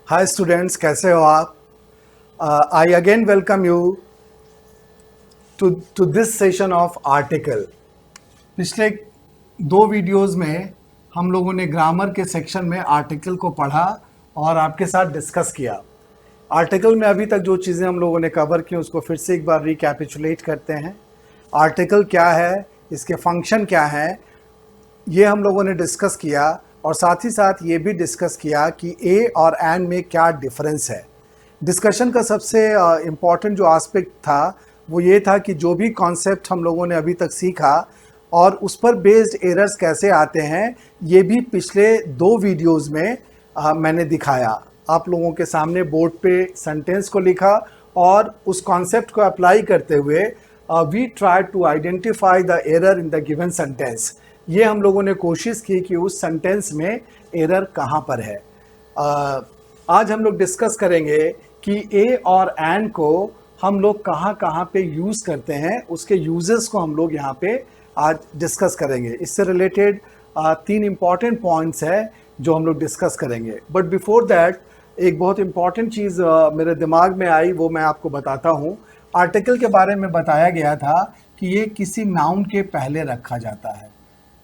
Hi students, कैसे हो आप? I again welcome you to this session of article. पिछले दो वीडियोस में हम लोगों ने ग्रामर के सेक्शन में आर्टिकल को पढ़ा और आपके साथ डिस्कस किया। आर्टिकल में अभी तक जो चीज़ें हम लोगों ने कवर की उसको फिर से एक बार रिकैपिचुलेट करते हैं। आर्टिकल क्या है, इसके फंक्शन क्या है, ये हम लोगों ने डिस्कस किया और साथ ही साथ ये भी डिस्कस किया कि ए और एन में क्या डिफरेंस है। डिस्कशन का सबसे इम्पॉर्टेंट जो एस्पेक्ट था वो ये था कि जो भी कॉन्सेप्ट हम लोगों ने अभी तक सीखा और उस पर बेस्ड एरर्स कैसे आते हैं, ये भी पिछले दो वीडियोस में मैंने दिखाया। आप लोगों के सामने बोर्ड पे सेंटेंस को लिखा और उस कॉन्सेप्ट को अप्लाई करते हुए we try to identify the error in the given sentence. ये हम लोगों ने कोशिश की कि उस सेंटेंस में एरर कहाँ पर है। आज हम लोग डिस्कस करेंगे कि ए और एन को हम लोग कहाँ कहाँ पे यूज़ करते हैं, उसके यूजेस को हम लोग यहाँ पे आज डिस्कस करेंगे। इससे रिलेटेड तीन इम्पॉर्टेंट पॉइंट्स है जो हम लोग डिस्कस करेंगे। बट बिफोर दैट एक बहुत इम्पॉर्टेंट चीज़ मेरे दिमाग में आई, वो मैं आपको बताता हूँ। आर्टिकल के बारे में बताया गया था कि ये किसी नाउन के पहले रखा जाता है।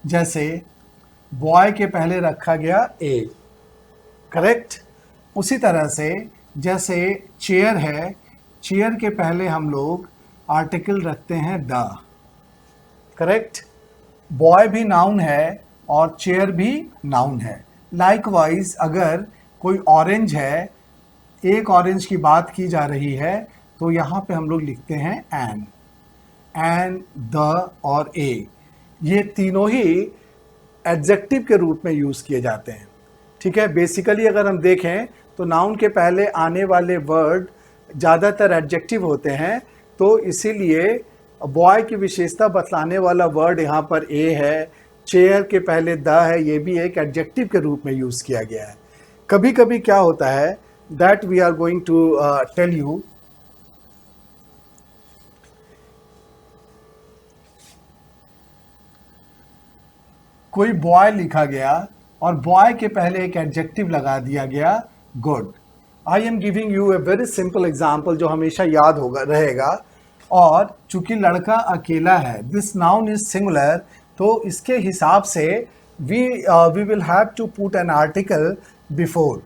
जैसे बॉय के पहले रखा गया ए, करेक्ट। उसी तरह से जैसे चेयर है, चेयर के पहले हम लोग आर्टिकल रखते हैं द, करेक्ट। बॉय भी नाउन है और चेयर भी नाउन है। लाइकवाइज अगर कोई ऑरेंज है, एक ऑरेंज की बात की जा रही है, तो यहाँ पे हम लोग लिखते हैं एन, द और ए। ये तीनों ही एडजेक्टिव के रूप में यूज़ किए जाते हैं, ठीक है। बेसिकली अगर हम देखें तो नाउन के पहले आने वाले वर्ड ज़्यादातर एडजेक्टिव होते हैं, तो इसीलिए बॉय की विशेषता बतलाने वाला वर्ड यहाँ पर ए है। चेयर के पहले द है, ये भी एक एडजेक्टिव के रूप में यूज़ किया गया है। कभी कभी क्या होता है, that we are going to tell you. कोई बॉय लिखा गया और बॉय के पहले एक एडजेक्टिव लगा दिया गया good. I am giving U a very simple example जो हमेशा याद होगा रहेगा। और चूंकि लड़का अकेला है, दिस नाउन इज सिंगुलर, तो इसके हिसाब से we will have to put an article before.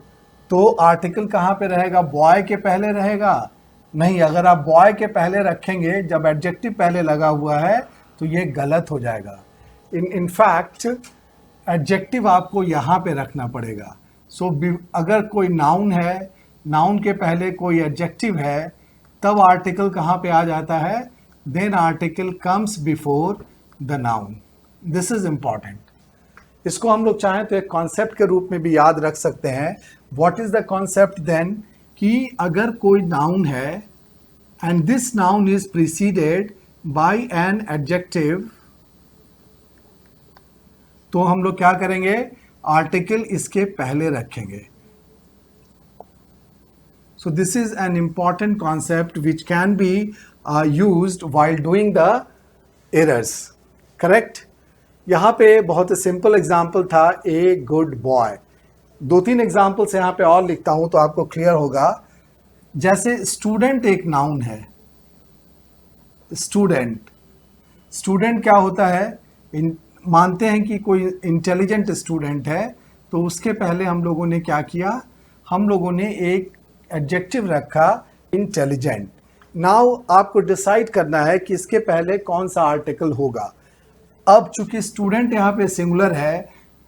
तो आर्टिकल कहाँ पे रहेगा? बॉय के पहले रहेगा? नहीं, अगर आप बॉय के पहले रखेंगे जब एडजेक्टिव पहले लगा हुआ है तो ये गलत हो जाएगा। इन फैक्ट एडजेक्टिव आपको यहाँ पे रखना पड़ेगा। सो अगर कोई नाउन है, नाउन के पहले कोई एडजेक्टिव है, तब आर्टिकल कहाँ पे आ जाता है? Then article comes before the noun. This is important. इसको हम लोग चाहें तो एक कॉन्सेप्ट के रूप में भी याद रख सकते हैं। What is the concept then? कि अगर कोई नाउन है and this noun is preceded by an adjective, तो हम लोग क्या करेंगे? आर्टिकल इसके पहले रखेंगे। So this is an important concept which can be used while doing the errors, correct. यहाँ पे बहुत सिंपल एग्जाम्पल था, ए गुड बॉय। दो तीन एग्जाम्पल्स यहाँ पे और लिखता हूँ तो आपको क्लियर होगा। जैसे स्टूडेंट एक नाउन है। स्टूडेंट, स्टूडेंट क्या होता है? मानते हैं कि कोई इंटेलिजेंट स्टूडेंट है, तो उसके पहले हम लोगों ने क्या किया? हम लोगों ने एक एडजेक्टिव रखा इंटेलिजेंट। नाउ आपको डिसाइड करना है कि इसके पहले कौन सा आर्टिकल होगा। अब चूंकि स्टूडेंट यहाँ पे सिंगुलर है,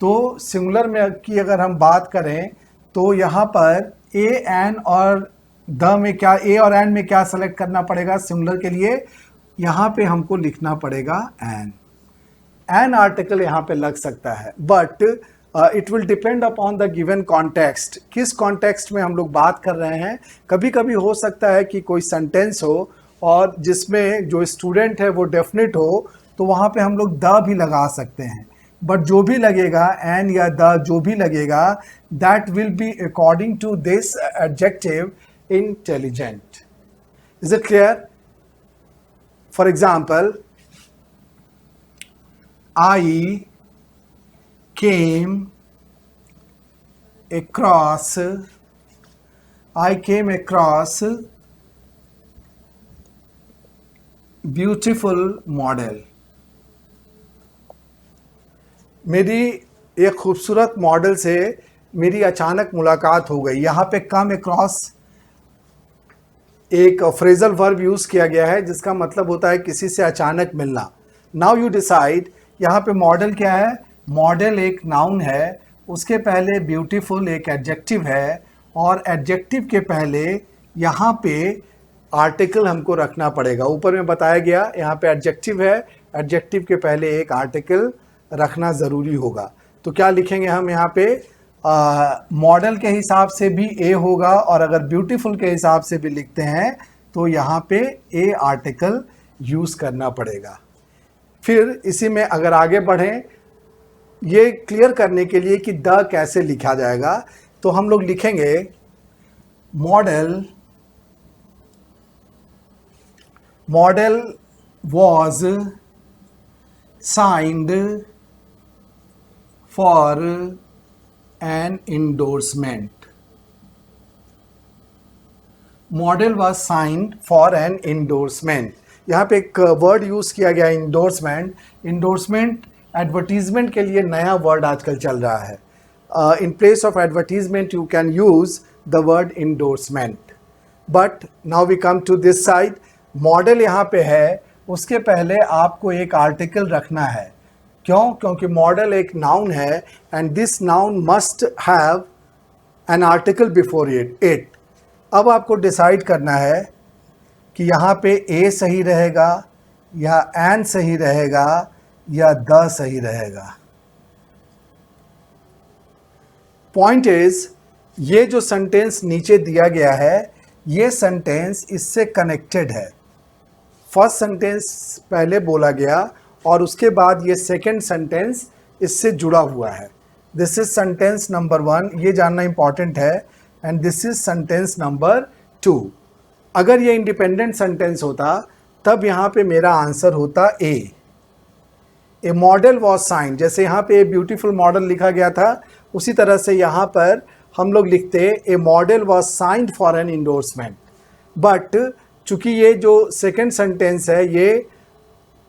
तो सिंगुलर में की अगर हम बात करें तो यहाँ पर ए एन और द में क्या, ए और एन में क्या सेलेक्ट करना पड़ेगा? सिंगुलर के लिए यहाँ पे हमको लिखना पड़ेगा एन। एन आर्टिकल यहाँ पे लग सकता है, but it will depend upon the given context. किस कॉन्टेक्स्ट में हम लोग बात कर रहे हैं? कभी कभी हो सकता है कि कोई सेंटेंस हो और जिसमें जो स्टूडेंट है वो डेफिनेट हो, तो वहाँ पे हम लोग द भी लगा सकते हैं। बट जो भी लगेगा, एन या द जो भी लगेगा, that will be according to this adjective intelligent. Is it clear? For example, I came across I came across beautiful model. मेरी एक खूबसूरत मॉडल से मेरी अचानक मुलाकात हो गई। यहाँ पे कम अक्रॉस एक फ्रेजल वर्ब यूज़ किया गया है जिसका मतलब होता है किसी से अचानक मिलना। नाउ यू डिसाइड, यहाँ पे मॉडल क्या है? मॉडल एक नाउन है, उसके पहले ब्यूटीफुल एक एडजेक्टिव है, और एडजेक्टिव के पहले यहाँ पे आर्टिकल हमको रखना पड़ेगा। ऊपर में बताया गया यहाँ पे एडजेक्टिव है, एडजेक्टिव के पहले एक आर्टिकल रखना ज़रूरी होगा। तो क्या लिखेंगे हम यहाँ पे? मॉडल के हिसाब से भी ए होगा, और अगर ब्यूटीफुल के हिसाब से भी लिखते हैं तो यहाँ पे ए आर्टिकल यूज़ करना पड़ेगा। फिर इसी में अगर आगे बढ़ें, ये क्लियर करने के लिए कि द कैसे लिखा जाएगा, तो हम लोग लिखेंगे model was signed for an endorsement. Model was signed for an endorsement. यहाँ पे एक वर्ड यूज़ किया गया इंडोर्समेंट। इंडोर्समेंट एडवर्टीजमेंट के लिए नया वर्ड आजकल चल रहा है। In place of advertisement you can use the word endorsement. But now we come to this side. Model यहाँ पे है, उसके पहले आपको एक आर्टिकल रखना है। क्यों? क्योंकि मॉडल एक नाउन है and this noun must have an article before it. अब आपको डिसाइड करना है कि यहाँ पे ए सही रहेगा या एन सही रहेगा या द सही रहेगा। पॉइंट इज, ये जो सेंटेंस नीचे दिया गया है, ये सेंटेंस इससे कनेक्टेड है। फर्स्ट सेंटेंस पहले बोला गया और उसके बाद ये सेकंड सेंटेंस इससे जुड़ा हुआ है। दिस इज सेंटेंस नंबर 1, ये जानना इंपॉर्टेंट है, and this is sentence number 2। अगर ये इंडिपेंडेंट सेंटेंस होता तब यहाँ पे मेरा आंसर होता ए मॉडल वॉज साइंड। जैसे यहाँ पे ए ब्यूटीफुल मॉडल लिखा गया था, उसी तरह से यहाँ पर हम लोग लिखते a model was signed for an endorsement. But चूंकि ये जो सेकंड सेंटेंस है, ये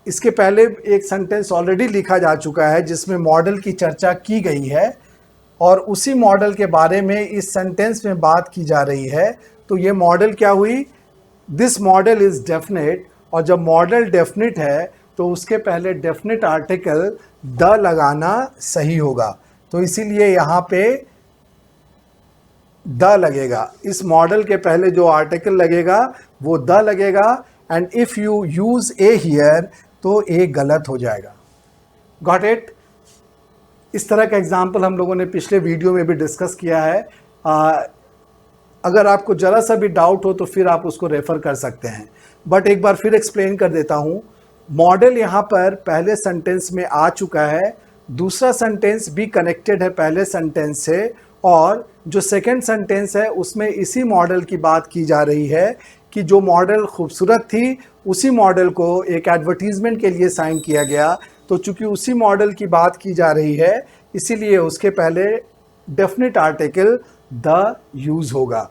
इसके पहले एक सेंटेंस ऑलरेडी लिखा जा चुका है जिसमें मॉडल की चर्चा की गई है, और उसी मॉडल के बारे में इस सेंटेंस में बात की जा रही है। तो ये मॉडल क्या हुई? दिस मॉडल इज़ डेफिनेट, और जब मॉडल डेफिनेट है तो उसके पहले डेफिनेट आर्टिकल द लगाना सही होगा। तो इसीलिए यहाँ पे द लगेगा। इस मॉडल के पहले जो आर्टिकल लगेगा वो द लगेगा, and if you use A here तो ए गलत हो जाएगा। Got it? इस तरह का एग्जाम्पल हम लोगों ने पिछले वीडियो में भी डिस्कस किया है। अगर आपको ज़रा सा भी डाउट हो तो फिर आप उसको रेफ़र कर सकते हैं, बट एक बार फिर एक्सप्लेन कर देता हूँ। मॉडल यहाँ पर पहले सेंटेंस में आ चुका है, दूसरा सेंटेंस भी कनेक्टेड है पहले सेंटेंस से, और जो सेकंड सेंटेंस है उसमें इसी मॉडल की बात की जा रही है कि जो मॉडल खूबसूरत थी उसी मॉडल को एक एडवर्टीजमेंट के लिए साइन किया गया। तो चूंकि उसी मॉडल की बात की जा रही है, इसीलिए उसके पहले डेफिनेट आर्टिकल द यूज़ होगा।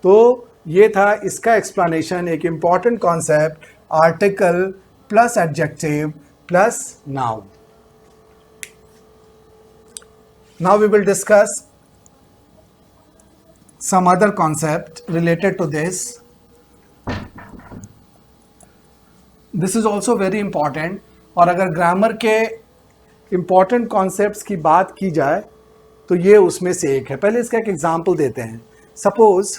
तो ये था इसका एक्सप्लेनेशन, एक important concept, article plus adjective plus noun. Now we will discuss some other concept related to this. This is also very important, और अगर ग्रामर के important concepts की बात की जाए तो ये उसमें से एक है। पहले इसका एक एग्जाम्पल देते हैं। सपोज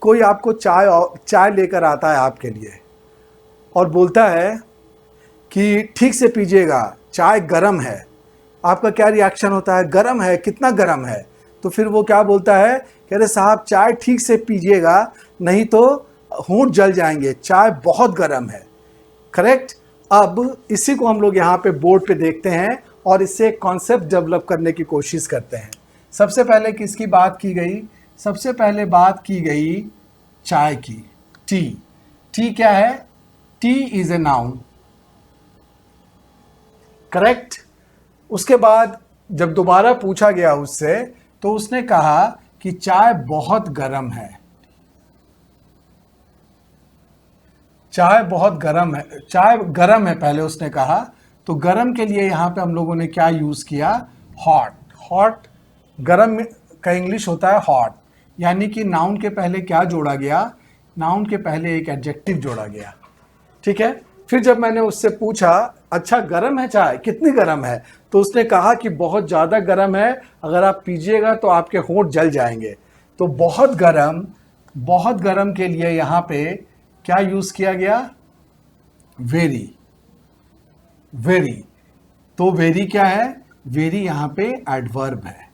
कोई आपको चाय लेकर आता है आपके लिए और बोलता है कि ठीक से पीजिएगा, चाय गर्म है। आपका क्या रिएक्शन होता है? गर्म है? कितना गर्म है? तो फिर वो क्या बोलता है? कह रहे साहब चाय ठीक से पीजिएगा, नहीं तो होंठ जल जाएंगे, चाय बहुत गर्म है। करेक्ट? अब इसी को हम लोग यहाँ पे बोर्ड पे देखते हैं और इससे एक कॉन्सेप्ट डेवलप करने की कोशिश करते हैं। सबसे पहले किसकी बात की गई? सबसे पहले बात की गई चाय की। टी। टी क्या है? T is a noun. Correct? उसके बाद जब दोबारा पूछा गया उससे तो उसने कहा कि चाय बहुत गर्म है। चाय बहुत गर्म है, चाय गर्म है पहले उसने कहा, तो गर्म के लिए यहाँ पे हम लोगों ने क्या यूज़ किया, हॉट। हॉट, गर्म का इंग्लिश होता है हॉट, यानी कि नाउन के पहले क्या जोड़ा गया, नाउन के पहले एक एडजेक्टिव जोड़ा गया। ठीक है। फिर जब मैंने उससे पूछा अच्छा गर्म है चाय, कितनी गर्म है, तो उसने कहा कि बहुत ज़्यादा गर्म है, अगर आप पीजिएगा तो आपके होंठ जल जाएंगे। तो बहुत गर्म के लिए यहाँ पे क्या यूज़ किया गया, वेरी। वेरी, तो वेरी क्या है, वेरी यहाँ पे एडवर्ब है,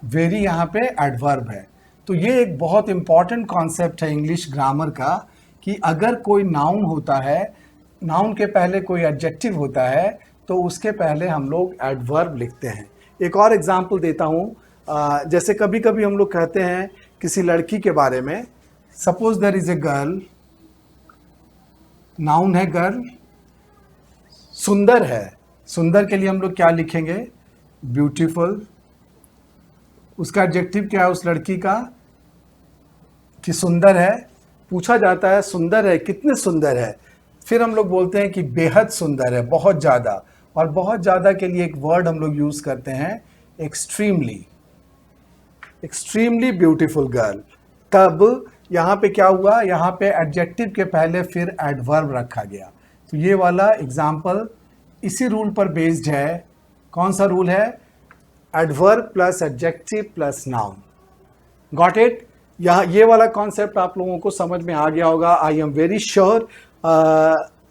वेरी यहाँ पे एडवर्ब है। तो ये एक बहुत इंपॉर्टेंट कॉन्सेप्ट है इंग्लिश ग्रामर का, कि अगर कोई नाउन होता है, नाउन के पहले कोई एडजेक्टिव होता है, तो उसके पहले हम लोग एडवर्ब लिखते हैं। एक और एग्जांपल देता हूँ। जैसे कभी कभी हम लोग कहते हैं किसी लड़की के बारे में, suppose there is a girl, noun है गर्ल, सुंदर है, सुंदर के लिए हम लोग क्या लिखेंगे, ब्यूटीफुल। उसका एडजेक्टिव क्या है उस लड़की का, कि सुंदर है। पूछा जाता है सुंदर है, कितने सुंदर है, फिर हम लोग बोलते हैं कि बेहद सुंदर है, बहुत ज़्यादा। और बहुत ज़्यादा के लिए एक वर्ड हम लोग यूज़ करते हैं, एक्सट्रीमली। Extremely beautiful girl. तब यहाँ पे क्या हुआ, यहाँ पे एडजेक्टिव के पहले फिर एडवर्ब रखा गया। तो ये वाला एग्जाम्पल इसी रूल पर बेस्ड है। कौन सा रूल है, adverb plus adjective plus noun. Got it. यहाँ ये वाला कॉन्सेप्ट आप लोगों को समझ में आ गया होगा, आई एम वेरी श्योर।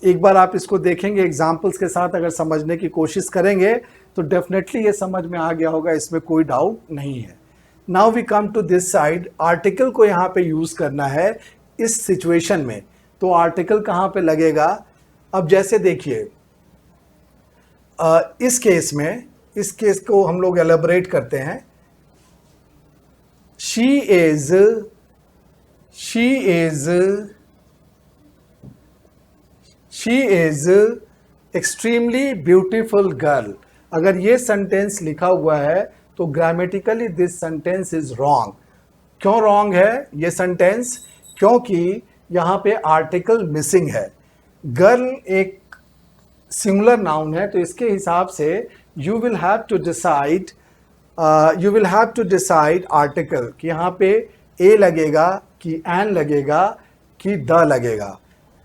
एक बार आप इसको देखेंगे एग्जाम्पल्स के साथ, अगर समझने की कोशिश करेंगे तो डेफिनेटली ये समझ में आ गया होगा, इसमें कोई डाउट नहीं है। Now we come to this side, article को यहाँ पे यूज़ करना है इस सिचुएशन में। तो आर्टिकल कहाँ पे लगेगा, अब जैसे देखिए इस केस में, इस केस को हम लोग एलेबोरेट करते हैं। She is extremely beautiful girl. अगर ये सेंटेंस लिखा हुआ है तो grammatically this sentence is wrong. क्यों रॉन्ग है ये सेंटेंस, क्योंकि यहाँ पे आर्टिकल मिसिंग है। गर्ल एक सिंगुलर नाउन है, तो इसके हिसाब से you will have to decide article कि यहाँ पे ए लगेगा कि एन लगेगा कि द लगेगा।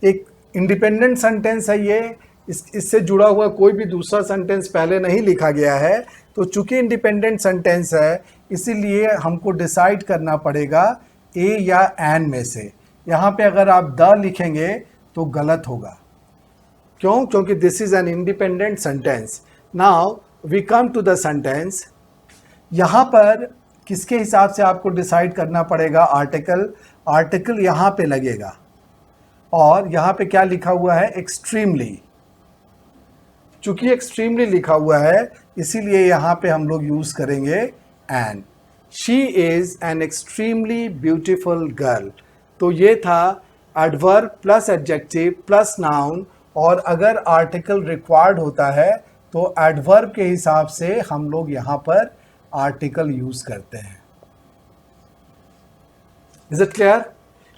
एक इंडिपेंडेंट सेंटेंस है ये, इससे जुड़ा हुआ कोई भी दूसरा सेंटेंस पहले नहीं लिखा गया है। तो चूंकि इंडिपेंडेंट सेंटेंस है, इसीलिए हमको डिसाइड करना पड़ेगा ए या एन में से। यहाँ पे अगर आप द लिखेंगे तो गलत होगा। क्यों, क्योंकि this is an independent sentence. Now we come to the sentence. यहाँ पर किसके हिसाब से आपको डिसाइड करना पड़ेगा, आर्टिकल। आर्टिकल यहाँ पे लगेगा, और यहाँ पे क्या लिखा हुआ है, एक्सट्रीमली। चूंकि एक्सट्रीमली लिखा हुआ है, इसीलिए यहाँ पे हम लोग यूज करेंगे an. She is an extremely beautiful girl. तो ये था adverb plus adjective plus noun, और अगर आर्टिकल रिक्वायर्ड होता है तो एडवर्ब के हिसाब से हम लोग यहाँ पर आर्टिकल यूज करते हैं। Is it clear.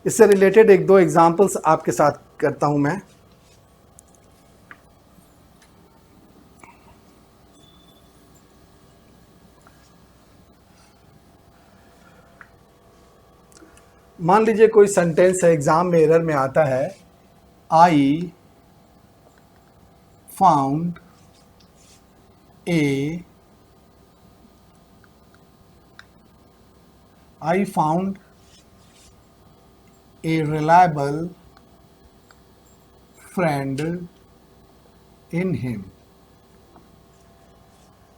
इससे रिलेटेड एक दो एग्जांपल्स आपके साथ करता हूं मैं। मान लीजिए कोई सेंटेंस है, एग्जाम में एरर में आता है, I found a reliable friend in him.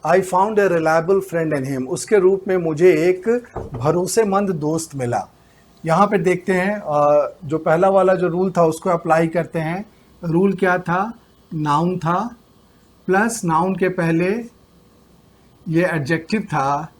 I found a reliable friend in him. उसके रूप में मुझे एक भरोसेमंद दोस्त मिला। यहाँ पे देखते हैं, जो पहला वाला जो रूल था उसको अप्लाई करते हैं। रूल क्या था, नाउन था, प्लस नाउन के पहले ये एडजेक्टिव था,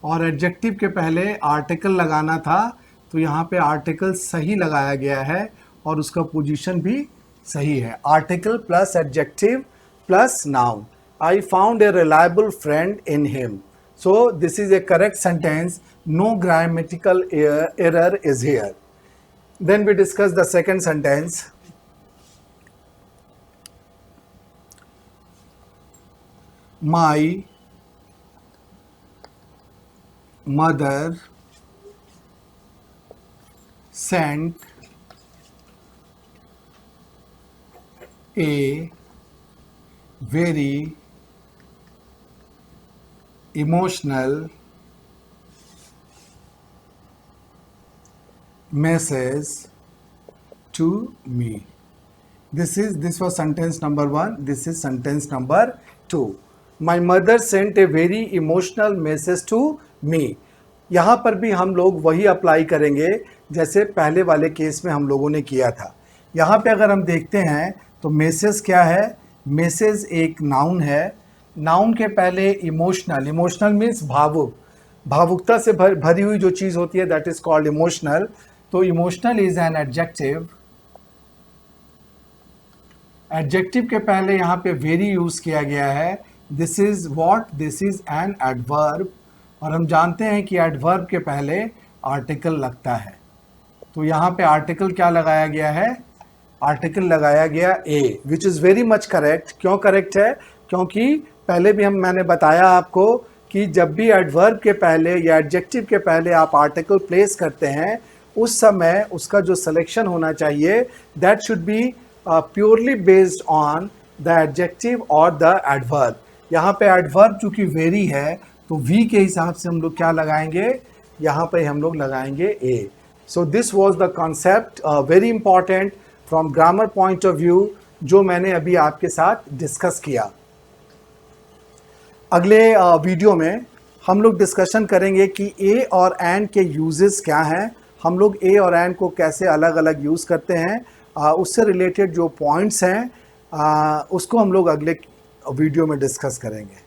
और एडजेक्टिव के पहले आर्टिकल लगाना था। तो यहाँ पे आर्टिकल सही लगाया गया है, और उसका पोजीशन भी सही है। Article plus adjective plus noun. I found a reliable friend in him. So this is a correct sentence. No grammatical error is here. Then we discuss the second sentence. My mother sent a very emotional message to me. This was sentence number 1. This is sentence number 2. My mother sent a very emotional message to me. यहाँ पर भी हम लोग वही apply करेंगे जैसे पहले वाले केस में हम लोगों ने किया था. यहाँ पे अगर हम देखते हैं तो मैसेज क्या है? मैसेज एक नाउन है. नाउन के पहले इमोशनल. इमोशनल मीन्स भावुक. भावुकता से भरी हुई जो चीज़ होती है दैट इज कॉल्ड इमोशनल. तो emotional is an adjective. Adjective के पहले यहाँ पे वेरी यूज किया गया है. This is what? This is an adverb. और हम जानते हैं कि एडवर्ब के पहले आर्टिकल लगता है. तो यहाँ पे आर्टिकल क्या लगाया गया है? आर्टिकल लगाया गया a, which is very much correct. क्यों करेक्ट है? क्योंकि पहले भी मैंने बताया आपको कि जब भी एडवर्ब के पहले या एडजेक्टिव के पहले आप आर्टिकल प्लेस करते हैं उस समय उसका जो सिलेक्शन होना चाहिए that should be purely based on the adjective और द एडवर्ब. यहाँ पे एडवर्ब चूँकि वेरी है तो वी के हिसाब से हम लोग क्या लगाएंगे? यहाँ पे हम लोग लगाएंगे a. So this was the concept very important from grammar point of view जो मैंने अभी आपके साथ डिस्कस किया. अगले वीडियो में हम लोग डिस्कशन करेंगे कि ए और एंड के यूजेस क्या हैं. हम लोग ए और एंड को कैसे अलग अलग यूज़ करते हैं, उससे रिलेटेड जो पॉइंट्स हैं उसको हम लोग अगले वीडियो में डिस्कस करेंगे.